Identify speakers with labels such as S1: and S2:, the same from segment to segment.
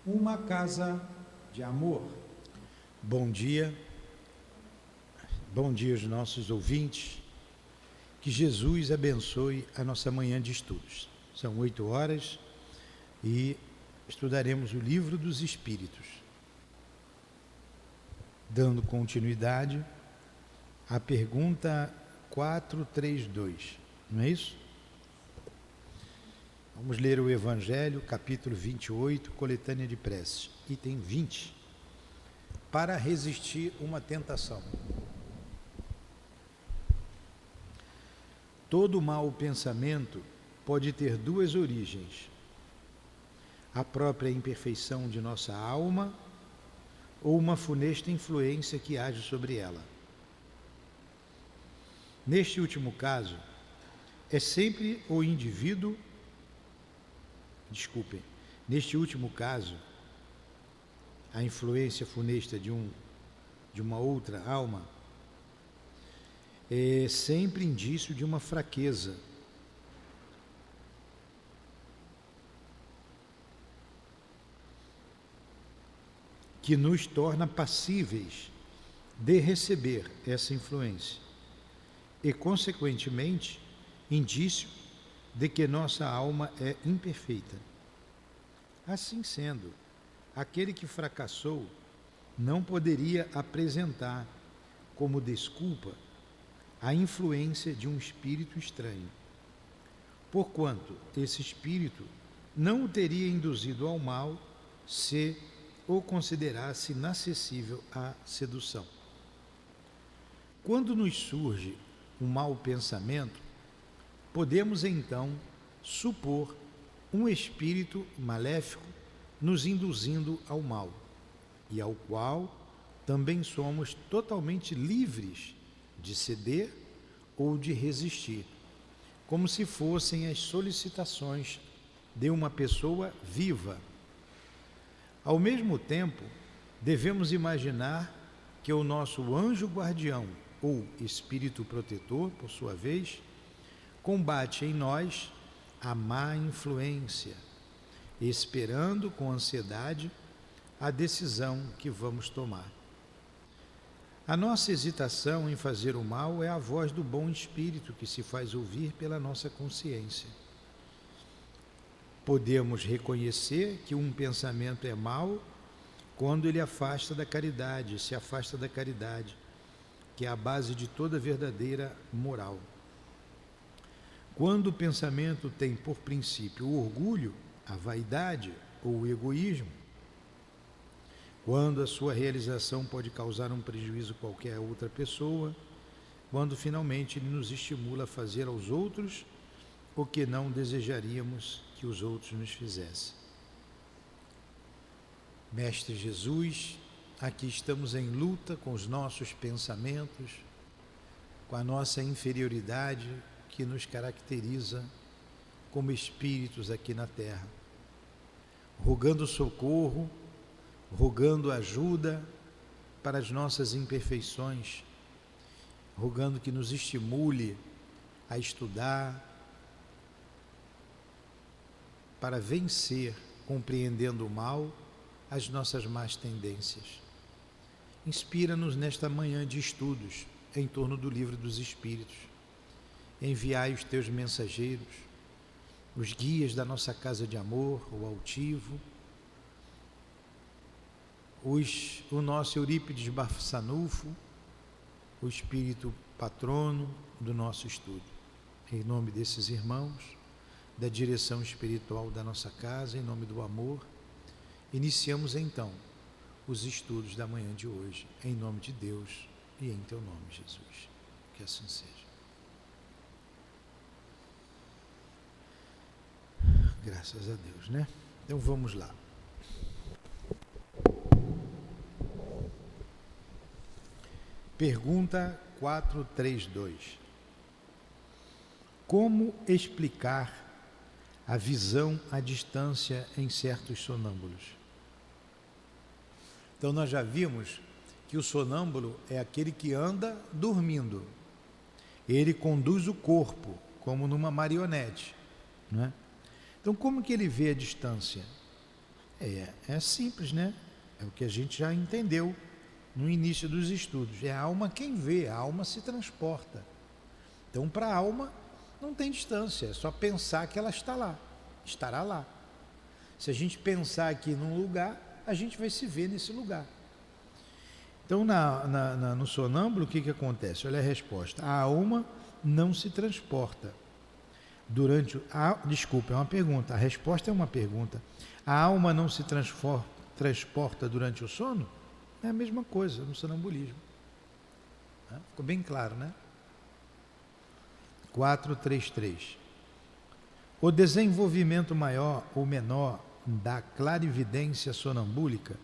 S1: Uma casa de amor.
S2: Bom dia aos nossos ouvintes, que Jesus abençoe a nossa manhã de estudos. São 8 horas e estudaremos o Livro dos Espíritos, dando continuidade à pergunta 432, não é isso? Vamos ler o Evangelho, capítulo 28, coletânea de preces, item 20. Para resistir uma tentação. Todo mau pensamento pode ter duas origens: a própria imperfeição de nossa alma ou uma funesta influência que age sobre ela. Neste último caso, é sempre o indivíduo. Neste último caso, a influência funesta de uma outra alma é sempre indício de uma fraqueza. Que nos torna passíveis de receber essa influência e, consequentemente, indício de que nossa alma é imperfeita. Assim sendo, aquele que fracassou não poderia apresentar como desculpa a influência de um espírito estranho, porquanto esse espírito não o teria induzido ao mal se o considerasse inacessível à sedução. Quando nos surge um mau pensamento, podemos então supor um espírito maléfico nos induzindo ao mal, e ao qual também somos totalmente livres de ceder ou de resistir, como se fossem as solicitações de uma pessoa viva. Ao mesmo tempo, devemos imaginar que o nosso anjo guardião, ou espírito protetor, por sua vez, combate em nós a má influência, esperando com ansiedade a decisão que vamos tomar. A nossa hesitação em fazer o mal é a voz do bom espírito que se faz ouvir pela nossa consciência. Podemos reconhecer que um pensamento é mau quando ele se afasta da caridade, que é a base de toda verdadeira moral. Quando o pensamento tem por princípio o orgulho, a vaidade ou o egoísmo, quando a sua realização pode causar um prejuízo a qualquer outra pessoa, quando finalmente ele nos estimula a fazer aos outros o que não desejaríamos que os outros nos fizessem. Mestre Jesus, aqui estamos em luta com os nossos pensamentos, com a nossa inferioridade que nos caracteriza como espíritos aqui na Terra, rogando socorro, rogando ajuda para as nossas imperfeições, rogando que nos estimule a estudar, para vencer, compreendendo o mal, as nossas más tendências. Inspira-nos nesta manhã de estudos em torno do Livro dos Espíritos. Enviai os teus mensageiros, os guias da nossa casa de amor, o altivo, o nosso Eurípides Barçanufo, o espírito patrono do nosso estudo. Em nome desses irmãos, da direção espiritual da nossa casa, em nome do amor, iniciamos então os estudos da manhã de hoje, em nome de Deus e em teu nome, Jesus. Que assim seja. Graças a Deus, né? Então vamos lá. Pergunta 432. Como explicar a visão à distância em certos sonâmbulos? Então nós já vimos que o sonâmbulo é aquele que anda dormindo. Ele conduz o corpo, como numa marionete, não é? Então como que ele vê a distância? É simples, né? É o que a gente já entendeu no início dos estudos. É a alma quem vê, a alma se transporta. Então, para a alma, não tem distância, é só pensar que ela está lá, estará lá. Se a gente pensar aqui num lugar, a gente vai se ver nesse lugar. Então, no sonâmbulo, o que acontece? Olha a resposta. A alma não se transporta. Desculpa, é uma pergunta. A resposta é uma pergunta. A alma não se transporta durante o sono? É a mesma coisa no sonambulismo. Ficou bem claro, né? 433. O desenvolvimento maior ou menor da clarividência sonambúlica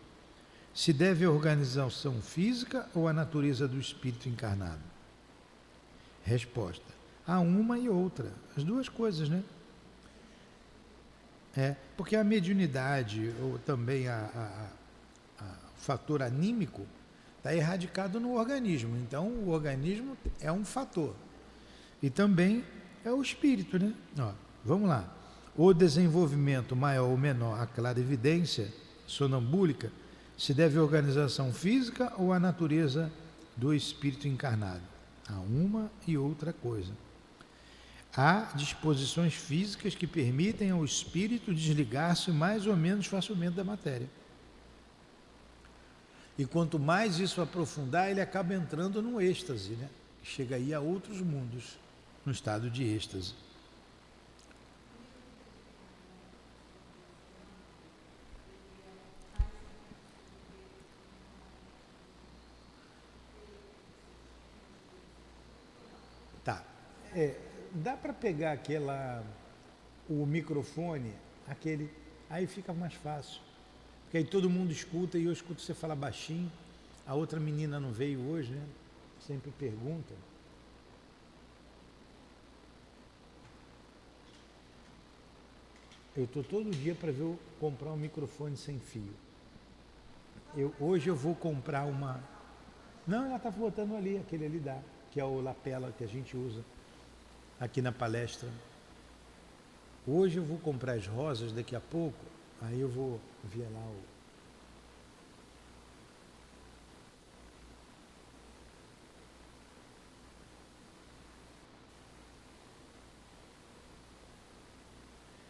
S2: se deve à organização física ou à natureza do espírito encarnado? Resposta: há uma e outra, as duas coisas, né? Porque a mediunidade ou também o fator anímico está erradicado no organismo. Então, o organismo é um fator. E também é o espírito, né? Vamos lá. O desenvolvimento maior ou menor, a clarividência sonambúlica, se deve à organização física ou à natureza do espírito encarnado? Há uma e outra coisa. Há disposições físicas que permitem ao espírito desligar-se mais ou menos facilmente da matéria. E quanto mais isso aprofundar, ele acaba entrando no êxtase, né? Chega aí a outros mundos, no estado de êxtase. Tá. Dá para pegar o microfone, aí fica mais fácil. Porque aí todo mundo escuta e eu escuto você falar baixinho. A outra menina não veio hoje, né? Sempre pergunta. Eu estou todo dia para comprar um microfone sem fio. Hoje eu vou comprar uma... Não, ela está botando ali, aquele ali dá, que é o lapela que a gente usa aqui na palestra. Hoje eu vou comprar as rosas daqui a pouco, aí eu vou ver lá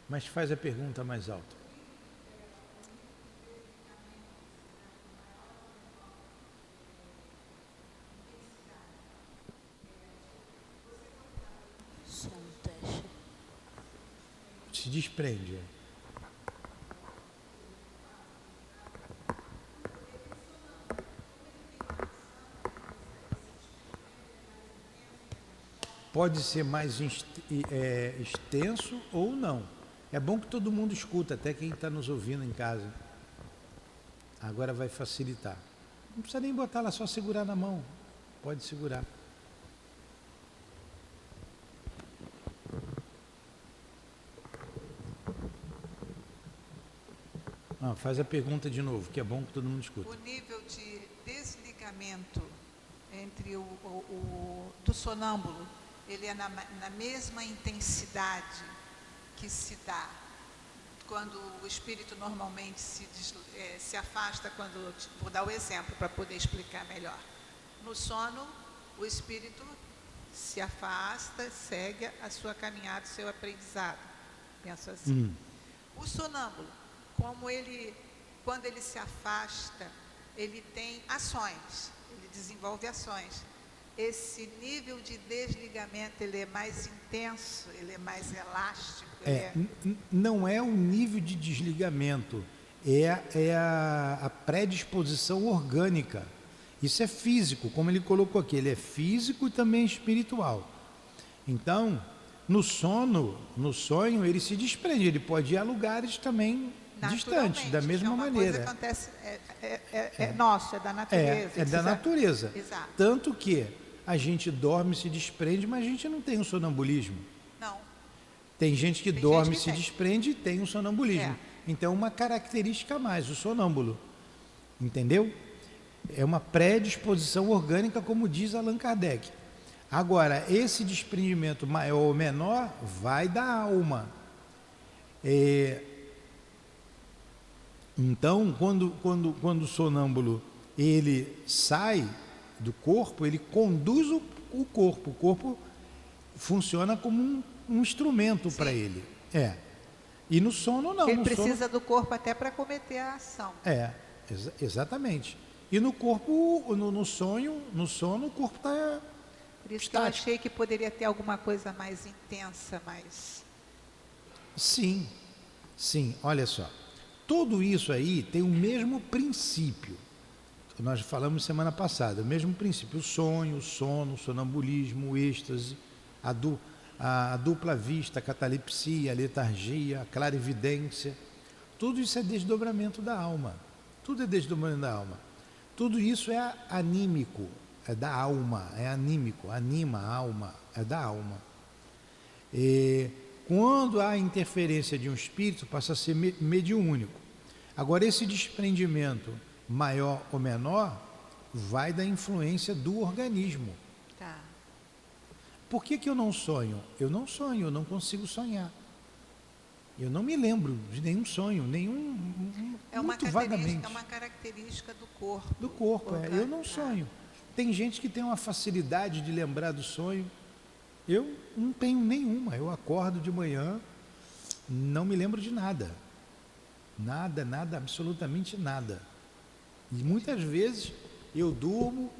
S2: Mas faz a pergunta mais alta. Se desprende. Pode ser mais extenso ou não. É bom que todo mundo escuta, até quem está nos ouvindo em casa. Agora vai facilitar. Não precisa nem botar lá, só segurar na mão. Pode segurar. Faz a pergunta de novo, que é bom que todo mundo escuta.
S3: O nível de desligamento entre do sonâmbulo, ele é na mesma intensidade que se dá quando o espírito normalmente se afasta, vou dar o exemplo para poder explicar melhor. No sono, o espírito se afasta, segue a sua caminhada, o seu aprendizado. Penso assim. O sonâmbulo, quando ele se afasta, ele tem ações, ele desenvolve ações. Esse nível de desligamento, ele é mais intenso, ele é mais elástico.
S2: Não é o nível de desligamento, é a predisposição orgânica. Isso é físico, como ele colocou aqui, ele é físico e também espiritual. Então, no sonho, ele se desprende, ele pode ir a lugares também distantes, da mesma maneira.
S3: Coisa acontece, nosso, é da natureza.
S2: É da natureza.
S3: Exato.
S2: Tanto que a gente dorme, se desprende, mas a gente não tem um sonambulismo.
S3: Não.
S2: Tem gente que dorme, se desprende e tem um sonambulismo. Então é uma característica a mais, o sonâmbulo. Entendeu? É uma predisposição orgânica, como diz Allan Kardec. Agora, esse desprendimento maior ou menor vai da alma. Então, quando o sonâmbulo ele sai do corpo, ele conduz o corpo. O corpo funciona como um instrumento para ele. E no sono não.
S3: Ele
S2: no
S3: precisa
S2: sono,
S3: do corpo até para cometer a ação.
S2: Exatamente. E no corpo, no sono, o corpo está
S3: Por isso que eu achei que poderia ter alguma coisa mais intensa, mais...
S2: Sim, olha só. Tudo isso aí tem o mesmo princípio. Nós falamos semana passada, o mesmo princípio. O sonho, o sono, o sonambulismo, o êxtase, a dupla vista, a catalepsia, a letargia, a clarividência. Tudo isso é desdobramento da alma. Tudo é desdobramento da alma. Tudo isso é anímico, é da alma, é anímico, anima a alma, é da alma. Quando há interferência de um espírito, passa a ser mediúnico. Agora, esse desprendimento maior ou menor vai da influência do organismo.
S3: Tá.
S2: Por que eu não sonho? Eu não sonho, eu não consigo sonhar. Eu não me lembro de nenhum sonho, muito vagamente.
S3: É uma característica do corpo.
S2: Do corpo, eu não sonho. Tem gente que tem uma facilidade de lembrar do sonho. Eu não tenho nenhuma. Eu acordo de manhã, não me lembro de nada. Nada, absolutamente nada. E muitas vezes eu durmo,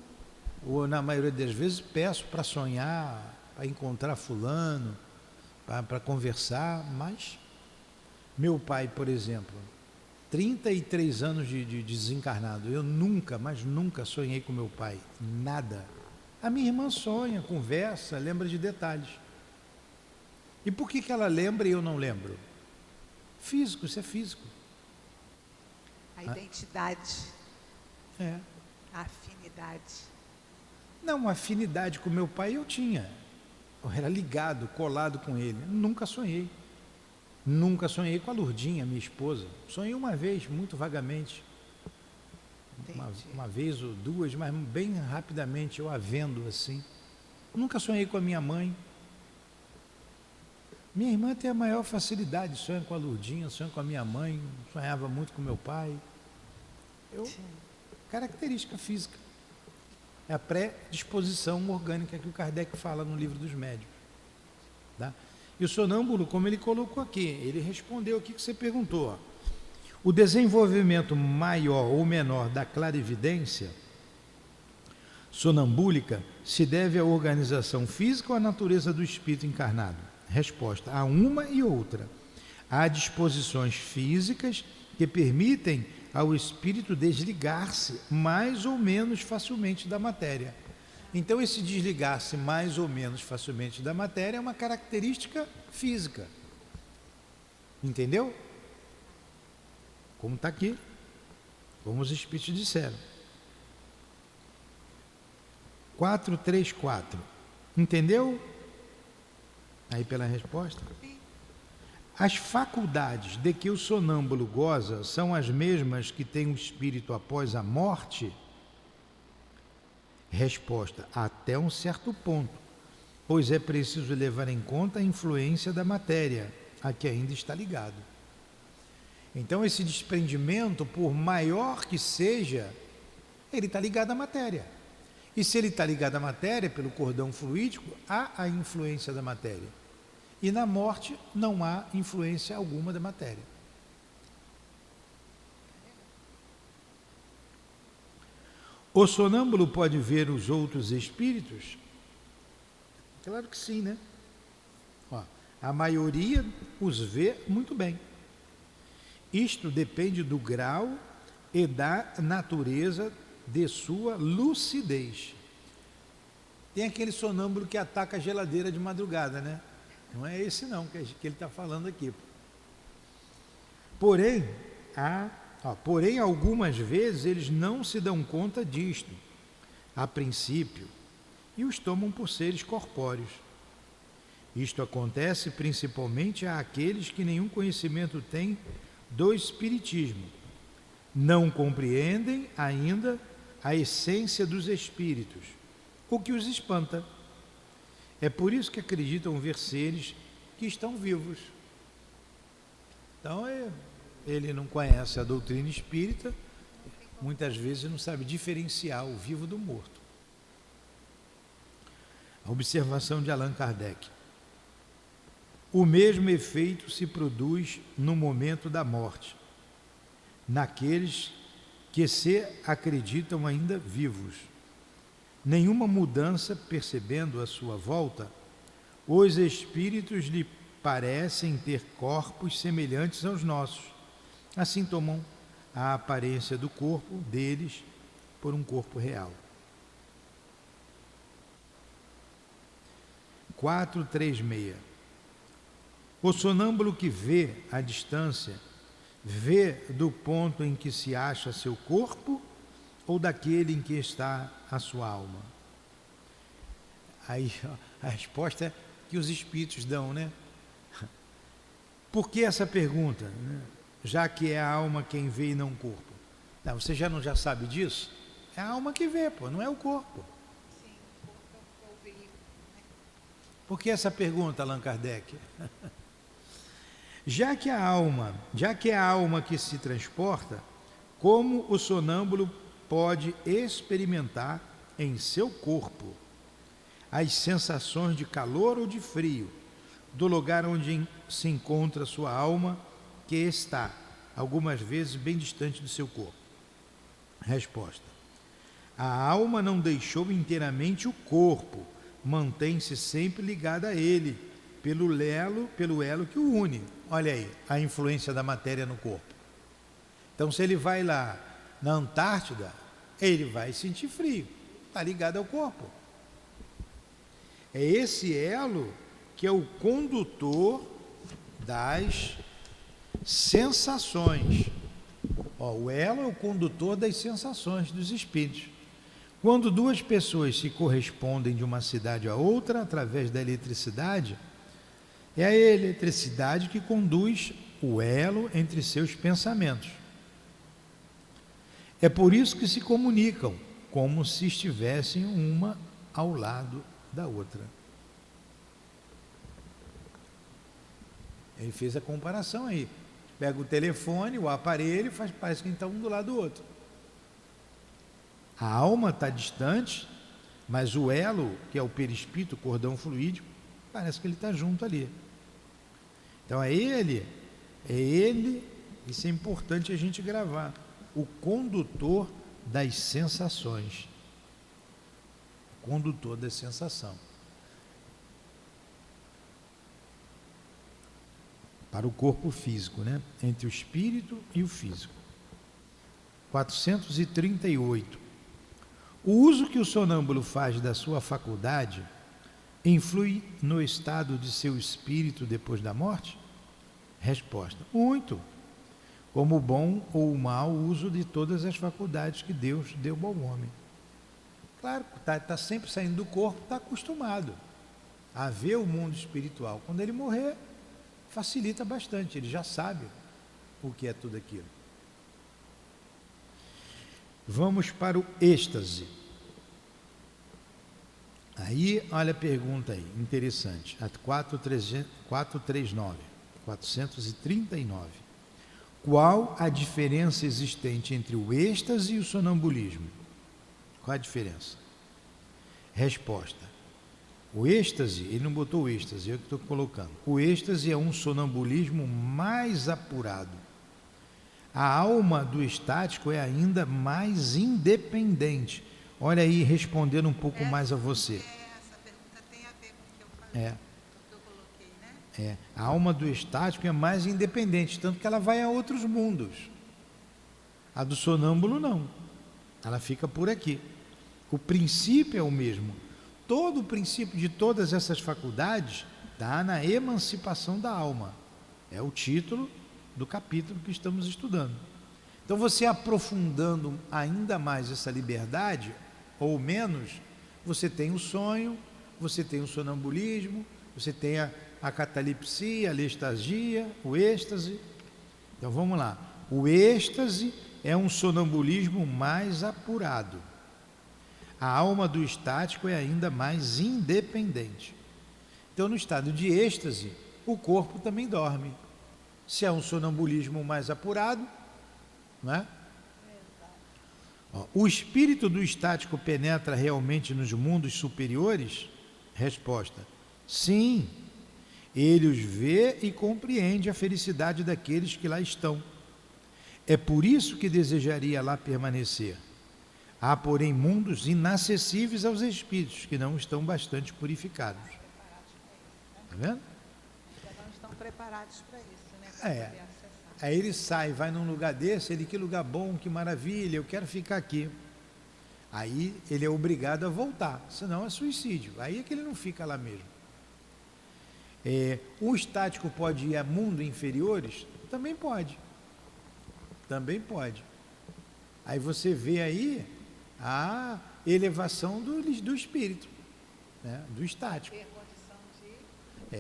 S2: ou na maioria das vezes peço para sonhar, para encontrar fulano, para conversar, mas meu pai, por exemplo, 33 anos de desencarnado, eu nunca, mas nunca sonhei com meu pai, nada. A minha irmã sonha, conversa, lembra de detalhes. E por que ela lembra e eu não lembro? Físico, isso é físico.
S3: A identidade.
S2: A
S3: afinidade.
S2: Não, afinidade com meu pai eu tinha. Eu era ligado, colado com ele. Nunca sonhei. Nunca sonhei com a Lourdinha, minha esposa. Sonhei uma vez, muito vagamente. Uma vez ou duas, mas bem rapidamente, eu a vendo assim. Nunca sonhei com a minha mãe. Minha irmã tem a maior facilidade, sonha com a Lourdinha, sonha com a minha mãe, sonhava muito com meu pai. Característica física. É a predisposição orgânica que o Kardec fala no Livro dos Médiuns. Tá? E o sonâmbulo, como ele colocou aqui, ele respondeu aqui que você perguntou. Ó. O desenvolvimento maior ou menor da clarividência sonambúlica se deve à organização física ou à natureza do espírito encarnado? Resposta: a uma e outra. Há disposições físicas que permitem ao espírito desligar-se mais ou menos facilmente da matéria. Então, esse desligar-se mais ou menos facilmente da matéria é uma característica física. Entendeu? Como está aqui, como os espíritos disseram. 434. Entendeu? Aí pela resposta. As faculdades de que o sonâmbulo goza são as mesmas que tem o espírito após a morte? Resposta: até um certo ponto, pois é preciso levar em conta a influência da matéria, a que ainda está ligado. Então esse desprendimento, por maior que seja, ele está ligado à matéria. E se ele está ligado à matéria, pelo cordão fluídico, há a influência da matéria. E na morte não há influência alguma da matéria. O sonâmbulo pode ver os outros espíritos? Claro que sim, né? Ó, a maioria os vê muito bem. Isto depende do grau e da natureza de sua lucidez. Tem aquele sonâmbulo que ataca a geladeira de madrugada, né? Não é esse não que ele está falando aqui. Porém, algumas vezes eles não se dão conta disto, a princípio, e os tomam por seres corpóreos. Isto acontece principalmente àqueles que nenhum conhecimento têm do espiritismo. Não compreendem ainda a essência dos espíritos, o que os espanta. É por isso que acreditam ver seres que estão vivos. Então, ele não conhece a doutrina espírita, muitas vezes não sabe diferenciar o vivo do morto. A observação de Allan Kardec. O mesmo efeito se produz no momento da morte, naqueles que se acreditam ainda vivos. Nenhuma mudança percebendo a sua volta, os espíritos lhe parecem ter corpos semelhantes aos nossos. Assim tomam a aparência do corpo deles por um corpo real. 436. O sonâmbulo que vê à distância, vê do ponto em que se acha seu corpo ou daquele em que está a sua alma? Aí a resposta é que os espíritos dão, né? Por que essa pergunta? Já que é a alma quem vê e não o corpo. Não, você já sabe disso? É a alma que vê, pô, não é o corpo.
S3: Sim, o corpo é o veículo, né?
S2: Por que essa pergunta, Allan Kardec? Já que é a alma que se transporta, como o sonâmbulo pode experimentar em seu corpo as sensações de calor ou de frio do lugar onde se encontra sua alma, que está, algumas vezes, bem distante do seu corpo? Resposta. A alma não deixou inteiramente o corpo, mantém-se sempre ligada a ele, pelo elo que o une. Olha aí, a influência da matéria no corpo. Então, se ele vai lá na Antártida, ele vai sentir frio, está ligado ao corpo. É esse elo que é o condutor das sensações. O elo é o condutor das sensações dos espíritos. Quando duas pessoas se correspondem de uma cidade a outra através da eletricidade, é a eletricidade que conduz o elo entre seus pensamentos. É por isso que se comunicam, como se estivessem uma ao lado da outra. Ele fez a comparação aí. Pega o telefone, o aparelho, parece que está um do lado do outro. A alma está distante, mas o elo, que é o perispírito, o cordão fluídico, parece que ele está junto ali. Então é ele, isso é importante a gente gravar, o condutor das sensações. Condutor da sensação. Para o corpo físico, né? Entre o espírito e o físico. 438. O uso que o sonâmbulo faz da sua faculdade influi no estado de seu espírito depois da morte? Resposta: muito. Como o bom ou o mau uso de todas as faculdades que Deus deu ao homem. Claro, está sempre saindo do corpo, está acostumado a ver o mundo espiritual. Quando ele morrer, facilita bastante, ele já sabe o que é tudo aquilo. Vamos para o êxtase. Aí, olha a pergunta aí, interessante. A 439. Qual a diferença existente entre o êxtase e o sonambulismo? Qual a diferença? Resposta. O êxtase, ele não botou o êxtase, eu que estou colocando. O êxtase é um sonambulismo mais apurado. A alma do estático é ainda mais independente. Olha aí, respondendo um pouco mais a você.
S3: Essa pergunta tem a ver com o que eu falei, que eu coloquei, né?
S2: A alma do estático é mais independente, tanto que ela vai a outros mundos. A do sonâmbulo não. Ela fica por aqui. O princípio é o mesmo. Todo o princípio de todas essas faculdades está na emancipação da alma. É o título do capítulo que estamos estudando. Então, você aprofundando ainda mais essa liberdade, ou menos, você tem o sonho, você tem o sonambulismo, você tem a catalepsia, a lestasia, o êxtase. Então, vamos lá. O êxtase é um sonambulismo mais apurado. A alma do estático é ainda mais independente. Então, no estado de êxtase, o corpo também dorme. Se é um sonambulismo mais apurado, né? O espírito do estático penetra realmente nos mundos superiores? Resposta: sim, ele os vê e compreende a felicidade daqueles que lá estão. É por isso que desejaria lá permanecer. Há, porém, mundos inacessíveis aos espíritos que não estão bastante purificados. Está vendo?
S3: Ainda não estão preparados para isso, né? Para
S2: É.
S3: poder acessar.
S2: Aí ele sai, vai num lugar desse, que lugar bom, que maravilha, eu quero ficar aqui. Aí ele é obrigado a voltar, senão é suicídio. Aí é que ele não fica lá mesmo. O estático pode ir a mundos inferiores? Também pode. Também pode. Aí você vê aí a elevação do espírito, né? Do estático.
S3: Ter condição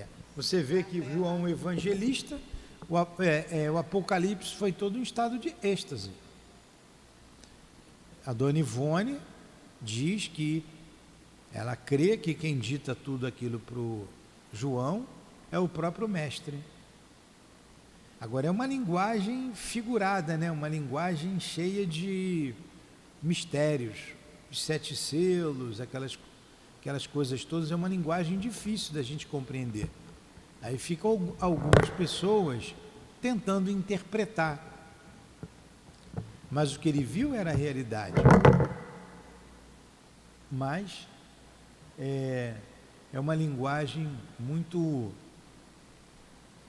S3: de...
S2: Você vê que João Evangelista, o Apocalipse foi todo um estado de êxtase. A dona Ivone diz que ela crê que quem dita tudo aquilo para o João é o próprio mestre. Agora é uma linguagem figurada, né? Uma linguagem cheia de mistérios, os 7 selos, aquelas coisas todas, é uma linguagem difícil da gente compreender. Aí ficam algumas pessoas tentando interpretar, mas o que ele viu era a realidade. Mas é uma linguagem muito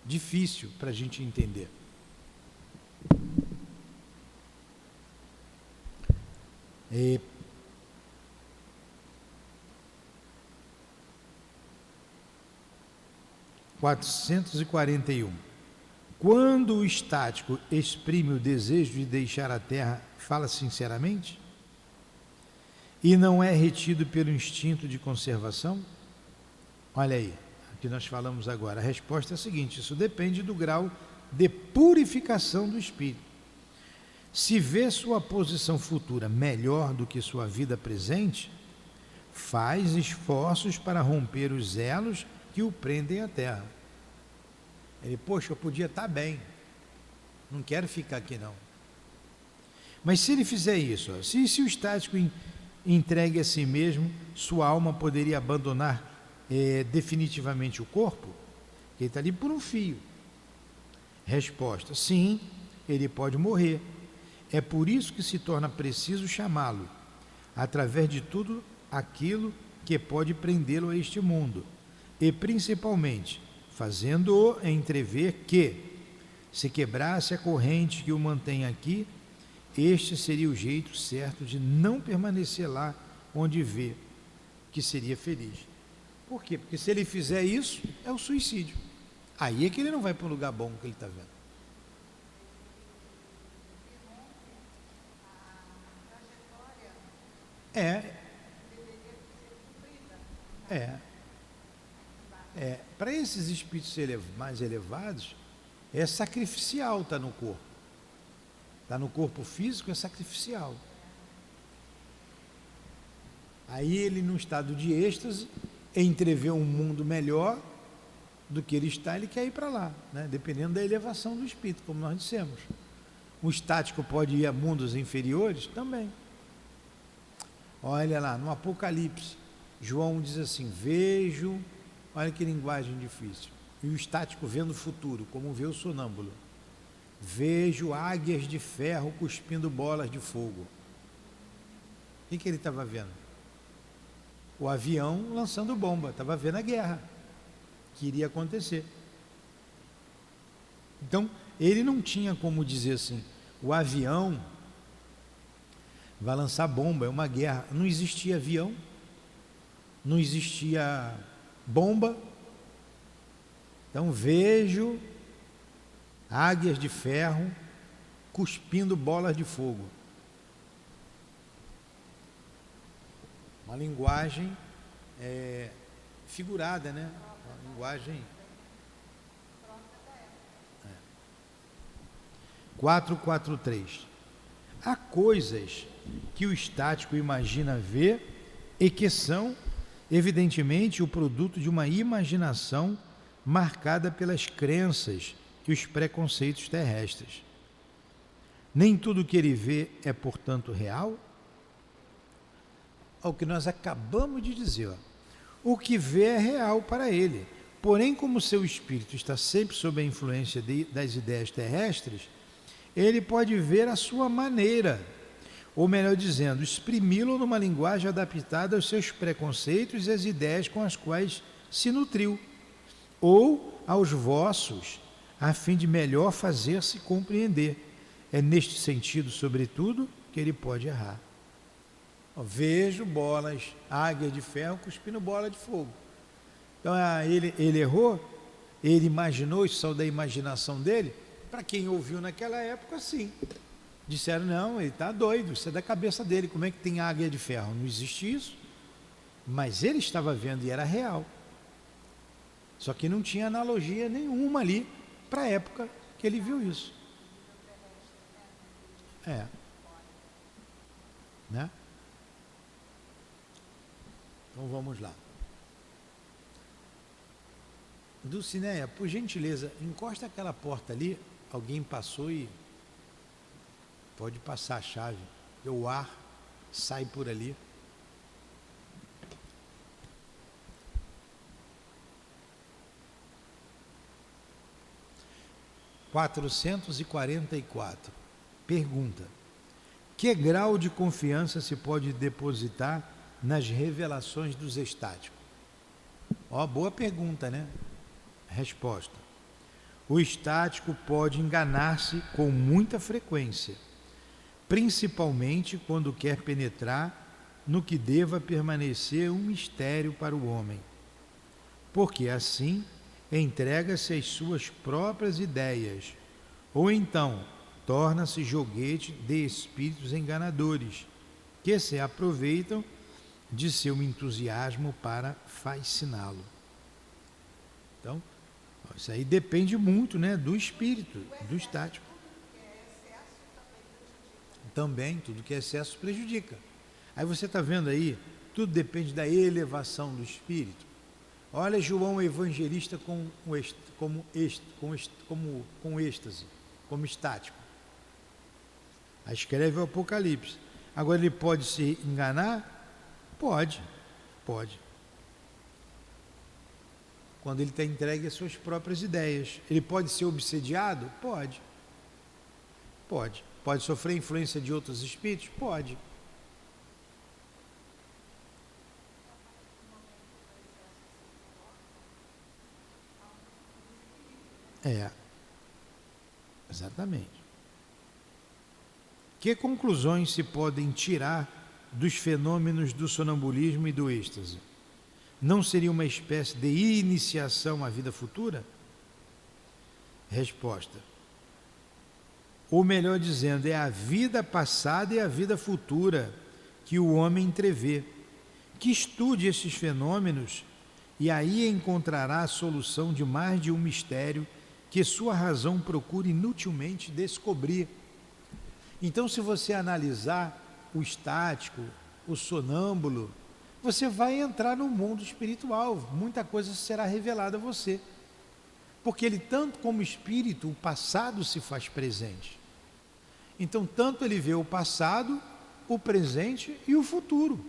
S2: difícil para a gente entender. E 441. Quando o estático exprime o desejo de deixar a Terra, fala sinceramente? E não é retido pelo instinto de conservação? Olha aí, o que nós falamos agora. A resposta é a seguinte: isso depende do grau de purificação do espírito. Se vê sua posição futura melhor do que sua vida presente, faz esforços para romper os elos que o prendem à terra. Ele, poxa, eu podia estar bem, não quero ficar aqui não. Mas se ele fizer isso, se o estático entregue a si mesmo, sua alma poderia abandonar definitivamente o corpo? Ele está ali por um fio. Resposta: sim, ele pode morrer. É por isso que se torna preciso chamá-lo, através de tudo aquilo que pode prendê-lo a este mundo, e principalmente fazendo-o entrever que, se quebrasse a corrente que o mantém aqui, este seria o jeito certo de não permanecer lá onde vê que seria feliz. Por quê? Porque se ele fizer isso, é o suicídio. Aí é que ele não vai para um lugar bom que ele está vendo. Para esses espíritos mais elevados, é sacrificial estar no corpo. Está no corpo físico, é sacrificial. Aí ele, num estado de êxtase, entrevê um mundo melhor do que ele está, ele quer ir para lá, né? Dependendo da elevação do espírito, como nós dissemos. O estático pode ir a mundos inferiores? Também. Olha lá, no Apocalipse, João diz assim: vejo, olha que linguagem difícil. E o estático vendo o futuro, como vê o sonâmbulo. Vejo águias de ferro cuspindo bolas de fogo. O que ele estava vendo? O avião lançando bomba, estava vendo a guerra que iria acontecer. Então, ele não tinha como dizer assim: o avião vai lançar bomba, é uma guerra. Não existia avião, não existia bomba. Então vejo águias de ferro cuspindo bolas de fogo. Uma linguagem figurada, né? Uma linguagem... 443. Há coisas que o estático imagina ver e que são, evidentemente, o produto de uma imaginação marcada pelas crenças e os preconceitos terrestres. Nem tudo que ele vê é, portanto, real. É o que nós acabamos de dizer. Ó. O que vê é real para ele. Porém, como seu espírito está sempre sob a influência das ideias terrestres, ele pode ver a sua maneira, ou melhor dizendo, exprimi-lo numa linguagem adaptada aos seus preconceitos e às ideias com as quais se nutriu, ou aos vossos, a fim de melhor fazer-se compreender. É neste sentido, sobretudo, que ele pode errar. Vejo bolas, águia de ferro cuspindo bola de fogo. Então ele errou, ele imaginou, isso saiu da imaginação dele. Para quem ouviu naquela época, sim. Disseram, não, ele está doido, isso é da cabeça dele, como é que tem águia de ferro? Não existe isso. Mas ele estava vendo e era real. Só que não tinha analogia nenhuma ali para a época que ele viu isso. Né? Então vamos lá. Dulcineia, por gentileza, encosta aquela porta ali, alguém passou e pode passar a chave, o ar sai por ali. (444) Pergunta: que grau de confiança se pode depositar nas revelações dos estáticos? Boa pergunta, né? Resposta: o estático pode enganar-se com muita frequência, principalmente quando quer penetrar no que deva permanecer um mistério para o homem, porque assim entrega-se às suas próprias ideias, ou então torna-se joguete de espíritos enganadores, que se aproveitam de seu entusiasmo para fasciná-lo. Então, isso aí depende muito, né, do espírito, do estático. Também, tudo que é excesso prejudica. Aí você está vendo aí, tudo depende da elevação do espírito. Olha João Evangelista com êxtase, como estático. Aí escreve o Apocalipse. Agora ele pode se enganar? Pode. Quando ele está entregue às suas próprias ideias. Ele pode ser obsediado? Pode. Pode sofrer influência de outros espíritos? Pode. Exatamente. Que conclusões se podem tirar dos fenômenos do sonambulismo e do êxtase? Não seria uma espécie de iniciação à vida futura? Resposta: ou melhor dizendo, é a vida passada e a vida futura que o homem entrevê. Que estude esses fenômenos e aí encontrará a solução de mais de um mistério que sua razão procura inutilmente descobrir. Então, se você analisar o estático, o sonâmbulo, você vai entrar no mundo espiritual, muita coisa será revelada a você. Porque ele, tanto como espírito, o passado se faz presente. Então, tanto ele vê o passado, o presente e o futuro.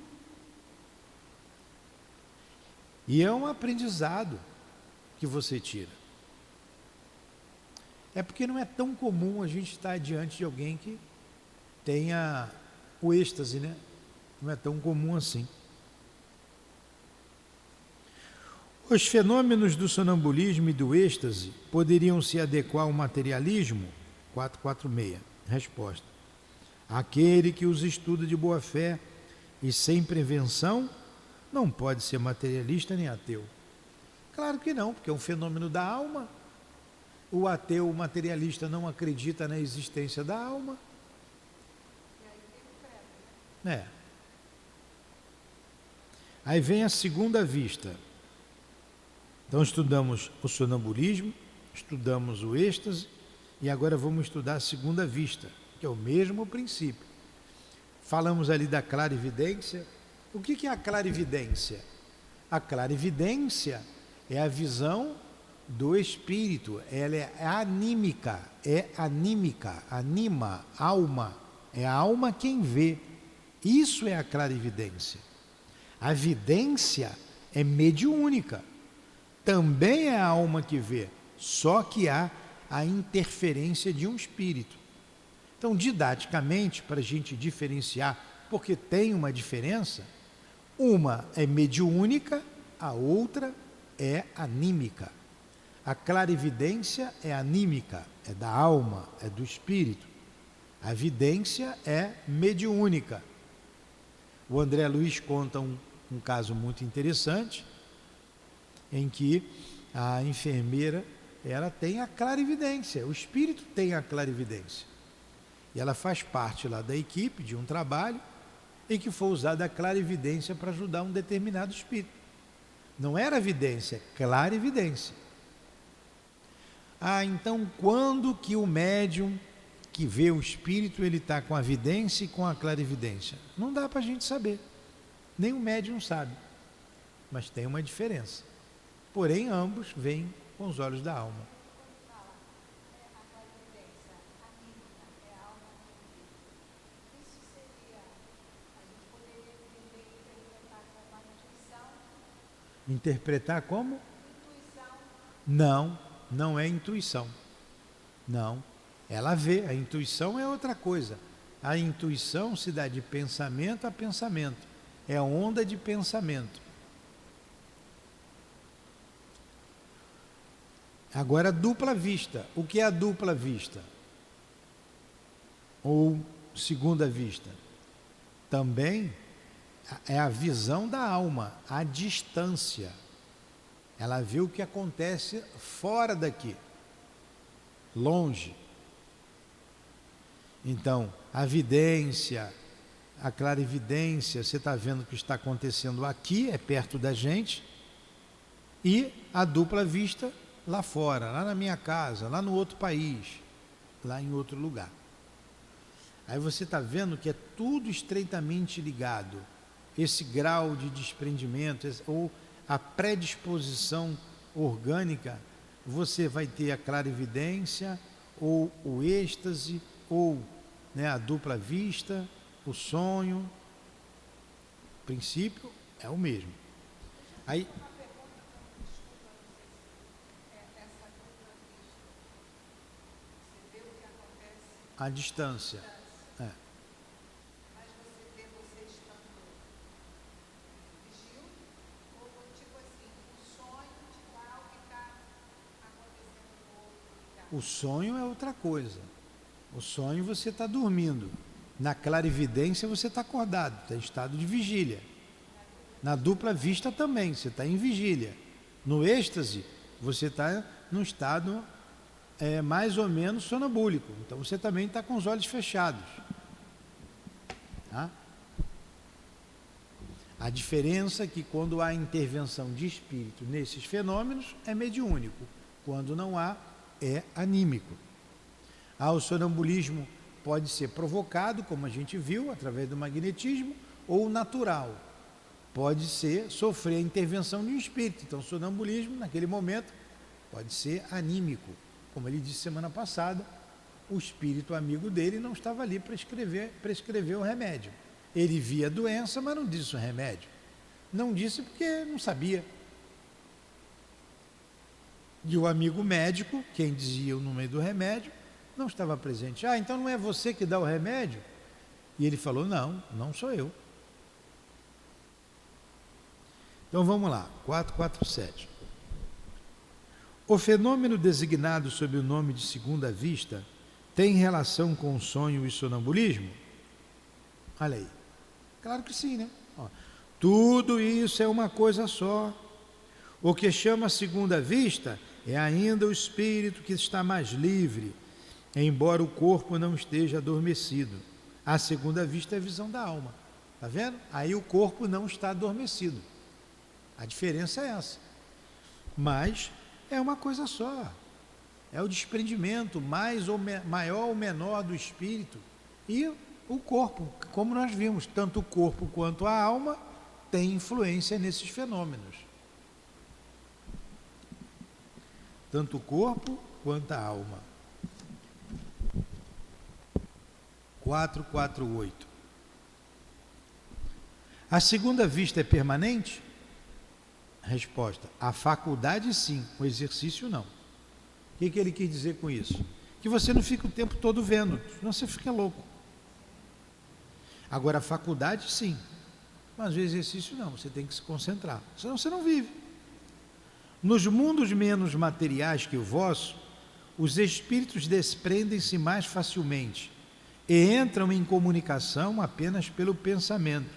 S2: E é um aprendizado que você tira. É porque não é tão comum a gente estar diante de alguém que tenha o êxtase, né? Não é tão comum assim. Os fenômenos do sonambulismo e do êxtase poderiam se adequar ao materialismo? 446. Resposta: aquele que os estuda de boa fé e sem prevenção não pode ser materialista nem ateu. Claro que não, porque é um fenômeno da alma. O ateu, o materialista, não acredita na existência da alma. Aí vem a segunda vista. Então estudamos o sonambulismo, estudamos o êxtase e agora vamos estudar a segunda vista, que é o mesmo princípio. Falamos ali da clarividência. O que é a clarividência? A clarividência é a visão do espírito, ela é anímica, anima, alma, é a alma quem vê. Isso é a clarividência. A vidência é mediúnica, também é a alma que vê, só que há a interferência de um espírito. Então, didaticamente, para a gente diferenciar, porque tem uma diferença, uma é mediúnica, a outra é anímica. A clarividência é anímica, é da alma, é do espírito. A vidência é mediúnica. O André Luiz conta um caso muito interessante, em que a enfermeira, ela tem a clarividência, o espírito tem a clarividência. E ela faz parte lá da equipe de um trabalho em que foi usada a clarividência para ajudar um determinado espírito. Não era vidência, é clarividência. Então quando que o médium que vê o espírito, ele está com a vidência e com a clarividência? Não dá para a gente saber. Nem o médium sabe. Mas tem uma diferença. Porém, ambos veem com os olhos da alma. Interpretar como? Intuição. Não, não é intuição. Não. Ela vê, a intuição é outra coisa. A intuição se dá de pensamento a pensamento. É onda de pensamento. Agora, dupla vista. O que é a dupla vista? Ou segunda vista? Também é a visão da alma, a distância. Ela vê o que acontece fora daqui, longe. Então, a vidência, a clarividência, você está vendo o que está acontecendo aqui, é perto da gente, e a dupla vista lá fora, lá na minha casa, lá no outro país, lá em outro lugar. Aí você está vendo que é tudo estreitamente ligado. Esse grau de desprendimento, ou a predisposição orgânica, você vai ter a clarividência, ou o êxtase, ou a dupla vista, o sonho. O princípio é o mesmo. Aí, a distância. É.
S3: Mas você vê você estando vigil, ou tipo assim, o sonho te dá o que está acontecendo no outro lugar?
S2: O sonho é outra coisa. O sonho você está dormindo. Na clarividência você está acordado, está em estado de vigília. Na dupla vista também, você está em vigília. No êxtase, você está num estado mais ou menos sonambúlico. Então você também está com os olhos fechados. Tá? A diferença é que quando há intervenção de espírito nesses fenômenos é mediúnico. Quando não há, é anímico. O sonambulismo pode ser provocado, como a gente viu, através do magnetismo, ou natural. Pode ser sofrer a intervenção de um espírito. Então, o sonambulismo, naquele momento, pode ser anímico. Como ele disse semana passada, o espírito amigo dele não estava ali para prescrever o remédio. Ele via a doença, mas não disse o remédio. Não disse porque não sabia. E o amigo médico, quem dizia o nome do remédio, não estava presente. Então não é você que dá o remédio? E ele falou, não sou eu. Então vamos lá, 447. O fenômeno designado sob o nome de segunda vista tem relação com o sonho e sonambulismo? Olha aí. Claro que sim, né? Tudo isso é uma coisa só. O que chama segunda vista é ainda o espírito que está mais livre, embora o corpo não esteja adormecido. A segunda vista é a visão da alma. Está vendo? Aí o corpo não está adormecido. A diferença é essa. Mas é uma coisa só. É o desprendimento maior ou menor do espírito e o corpo. Como nós vimos, tanto o corpo quanto a alma têm influência nesses fenômenos. tanto o corpo quanto a alma. 448. A segunda vista é permanente? Resposta: a faculdade sim, o exercício não. O que ele quis dizer com isso? Que você não fica o tempo todo vendo, senão você fica louco. Agora, a faculdade sim, mas o exercício não, você tem que se concentrar, senão você não vive. Nos mundos menos materiais que o vosso, os espíritos desprendem-se mais facilmente e entram em comunicação apenas pelo pensamento,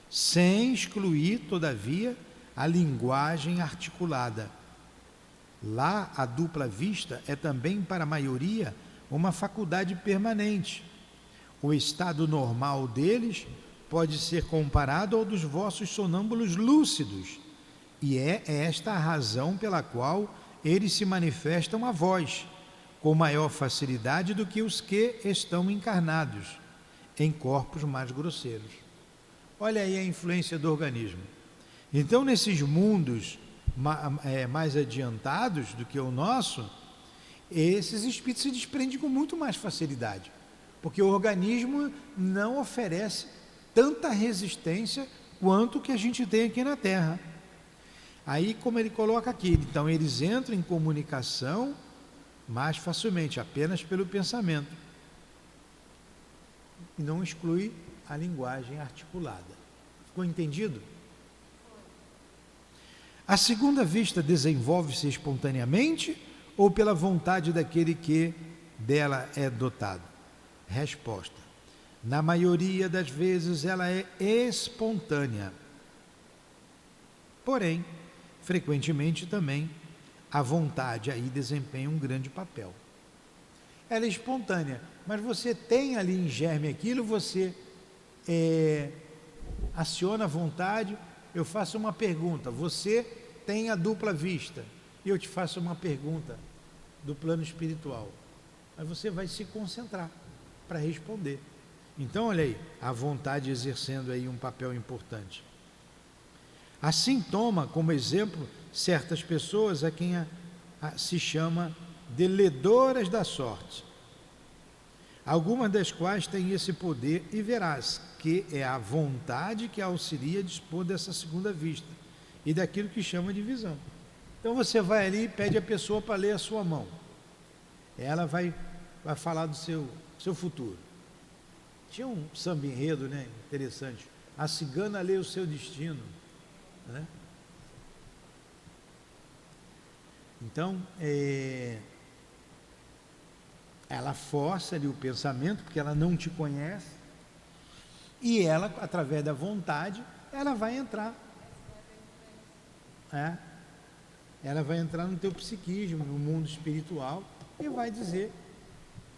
S2: sem excluir, todavia, a linguagem articulada. Lá, a dupla vista é também, para a maioria, uma faculdade permanente. O estado normal deles pode ser comparado ao dos vossos sonâmbulos lúcidos, e é esta a razão pela qual eles se manifestam a vós, com maior facilidade do que os que estão encarnados, em corpos mais grosseiros. Olha aí a influência do organismo. Então, nesses mundos mais adiantados do que o nosso, esses espíritos se desprendem com muito mais facilidade, porque o organismo não oferece tanta resistência quanto o que a gente tem aqui na Terra. Aí, como ele coloca aqui, então eles entram em comunicação mais facilmente, apenas pelo pensamento, e não exclui a linguagem articulada. Ficou entendido? A segunda vista desenvolve-se espontaneamente ou pela vontade daquele que dela é dotado? Resposta: na maioria das vezes ela é espontânea. Porém, frequentemente também a vontade aí desempenha um grande papel. Ela é espontânea, mas você tem ali em germe aquilo, você aciona a vontade. Eu faço uma pergunta, você tem a dupla vista, e eu te faço uma pergunta do plano espiritual. Aí você vai se concentrar para responder. Então, olha aí, a vontade exercendo aí um papel importante. Assim toma como exemplo certas pessoas a quem se chama de ledoras da sorte, algumas das quais têm esse poder, e verás que é a vontade que auxilia a dispor dessa segunda vista e daquilo que chama de visão. Então você vai ali e pede a pessoa para ler a sua mão. Ela vai falar do seu futuro. Tinha um samba enredo, né, interessante. A cigana lê o seu destino, né? Então, ela força ali o pensamento, porque ela não te conhece, e ela, através da vontade, ela vai entrar. Ela vai entrar no teu psiquismo, no mundo espiritual, e vai dizer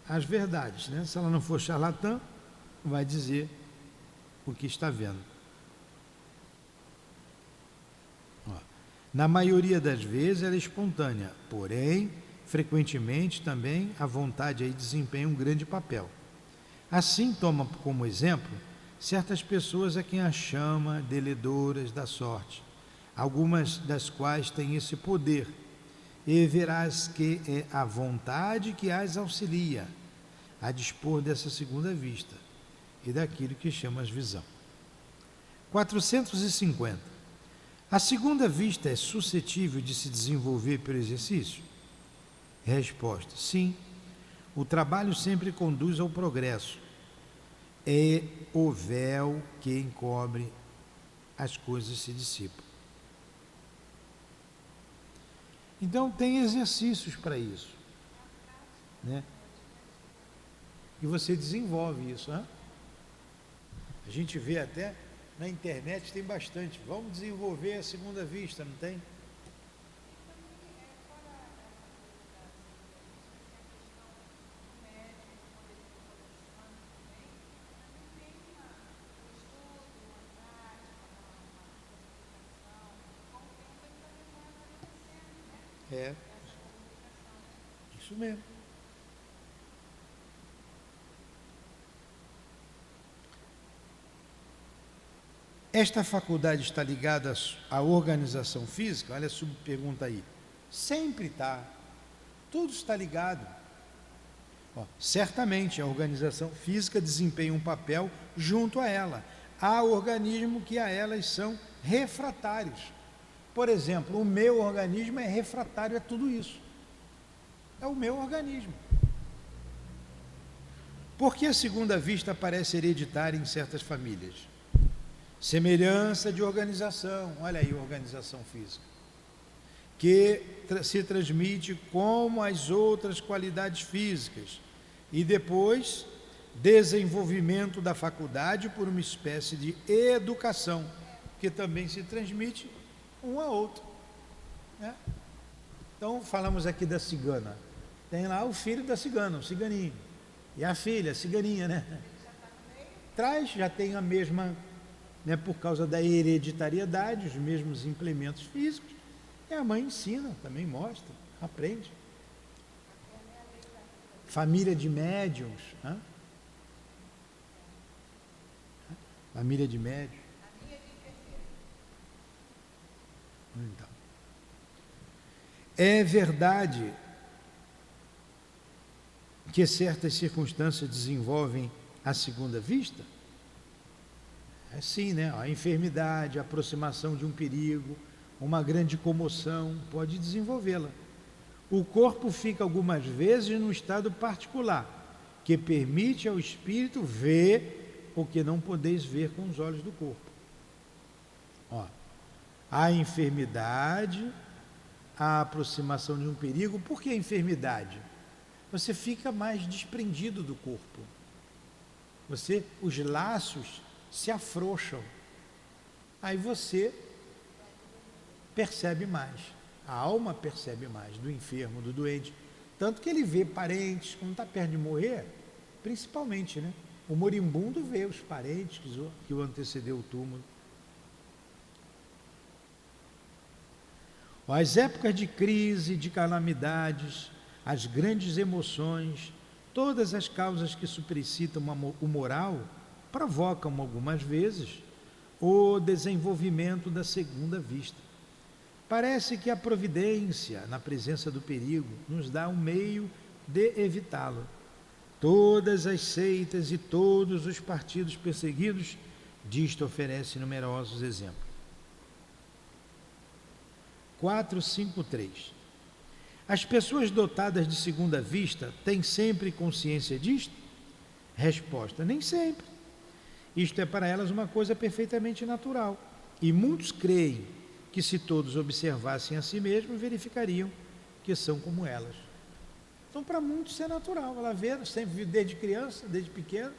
S2: as verdades, né? Se ela não for charlatã, vai dizer o que está vendo. Na maioria das vezes ela é espontânea, porém, frequentemente também a vontade aí desempenha um grande papel. Assim toma como exemplo certas pessoas a quem a chama de ledoras da sorte, algumas das quais têm esse poder, e verás que é a vontade que as auxilia a dispor dessa segunda vista e daquilo que chamas visão. 450. A segunda vista é suscetível de se desenvolver pelo exercício? Resposta: sim. O trabalho sempre conduz ao progresso. É o véu que encobre as coisas se dissipam. Então tem exercícios para isso, né? E você desenvolve isso, né? A gente vê até na internet, tem bastante. Vamos desenvolver a segunda vista, não tem? É, isso mesmo. Esta faculdade está ligada à organização física? Olha a subpergunta aí. Sempre está. Tudo está ligado. Certamente a organização física desempenha um papel junto a ela. Há organismos que a elas são refratários. Por exemplo, o meu organismo é refratário a tudo isso. É o meu organismo. Por que a segunda vista parece hereditária em certas famílias? Semelhança de organização, olha aí a organização física, que se transmite como as outras qualidades físicas, e depois desenvolvimento da faculdade por uma espécie de educação, que também se transmite um a outro, né? Então falamos aqui da cigana, tem lá o filho da cigana, o ciganinho, e a filha, a ciganinha, né? Já tem a mesma, né, por causa da hereditariedade, os mesmos implementos físicos, e a mãe ensina, também mostra, aprende. Família de médiuns, né? Família de médiuns. Então, é verdade que certas circunstâncias desenvolvem a segunda vista? É sim, né? A enfermidade, a aproximação de um perigo, uma grande comoção, pode desenvolvê-la. O corpo fica algumas vezes num estado particular, que permite ao espírito ver o que não podeis ver com os olhos do corpo. A enfermidade, a aproximação de um perigo. Por que a enfermidade? Você fica mais desprendido do corpo. Os laços se afrouxam. Aí você percebe mais. A alma percebe mais do enfermo, do doente. Tanto que ele vê parentes, quando está perto de morrer, principalmente, né? O moribundo vê os parentes que o antecedeu o túmulo. As épocas de crise, de calamidades, as grandes emoções, todas as causas que suprecitam o moral, provocam algumas vezes o desenvolvimento da segunda vista. Parece que a providência, na presença do perigo, nos dá um meio de evitá-lo. Todas as seitas e todos os partidos perseguidos, disto oferece numerosos exemplos. 453. As pessoas dotadas de segunda vista têm sempre consciência disto? Resposta: nem sempre. Isto é para elas uma coisa perfeitamente natural. E muitos creem que, se todos observassem a si mesmos, verificariam que são como elas. Então, para muitos isso é natural. Ela vê, sempre viu desde criança, desde pequeno.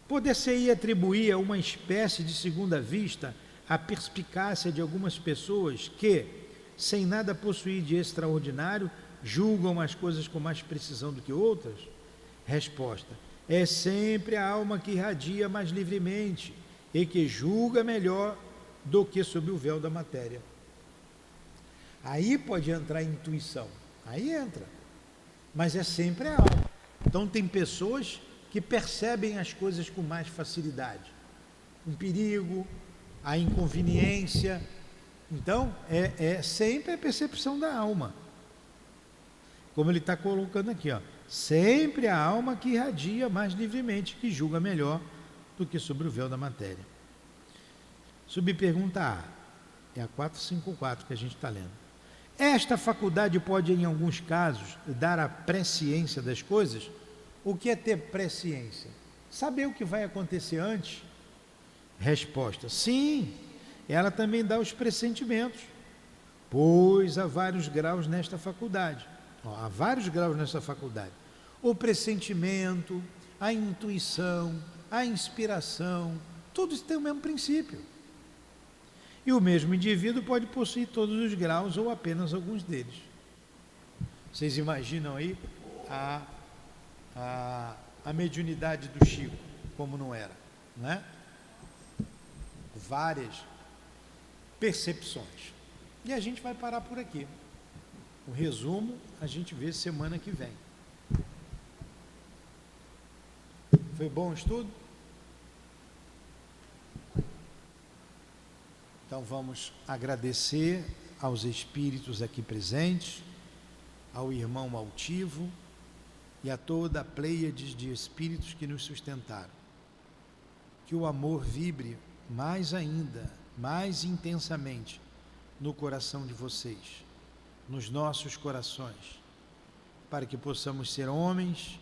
S2: Poder-se-ia atribuir a uma espécie de segunda vista a perspicácia de algumas pessoas que, sem nada possuir de extraordinário, julgam as coisas com mais precisão do que outras? Resposta: é sempre a alma que irradia mais livremente e que julga melhor do que sob o véu da matéria. Aí pode entrar a intuição, aí entra, mas é sempre a alma. Então tem pessoas que percebem as coisas com mais facilidade, um perigo, a inconveniência. Então é sempre a percepção da alma, como ele está colocando aqui, sempre a alma que irradia mais livremente, que julga melhor do que sobre o véu da matéria. Subpergunta A, é a 454 que a gente está lendo. Esta faculdade pode, em alguns casos, dar a presciência das coisas? O que é ter presciência? Saber o que vai acontecer antes? Resposta: sim, ela também dá os pressentimentos, pois há vários graus nesta faculdade. Há vários graus nessa faculdade. O pressentimento, a intuição, a inspiração, tudo isso tem o mesmo princípio. E o mesmo indivíduo pode possuir todos os graus ou apenas alguns deles. Vocês imaginam aí a mediunidade do Chico, como não era, né? Várias percepções. E a gente vai parar por aqui. O resumo a gente vê semana que vem. Foi bom o estudo? Então vamos agradecer aos espíritos aqui presentes, ao irmão altivo e a toda a pleiade de espíritos que nos sustentaram. Que o amor vibre mais ainda, mais intensamente no coração de vocês, nos nossos corações, para que possamos ser homens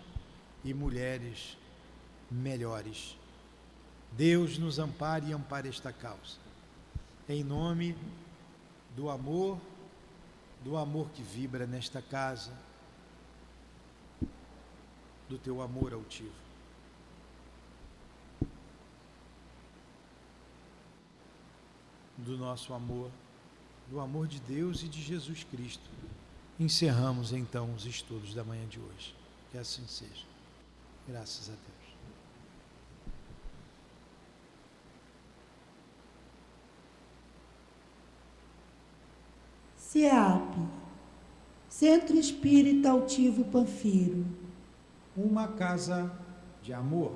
S2: e mulheres melhores. Deus nos ampare e ampare esta causa. Em nome do amor que vibra nesta casa, do teu amor altivo. Do nosso amor, do amor de Deus e de Jesus Cristo. Encerramos então os estudos da manhã de hoje. Que assim seja. Graças a Deus.
S4: CEAP, Centro Espírita Altivo Panfiro.
S1: Uma casa de amor.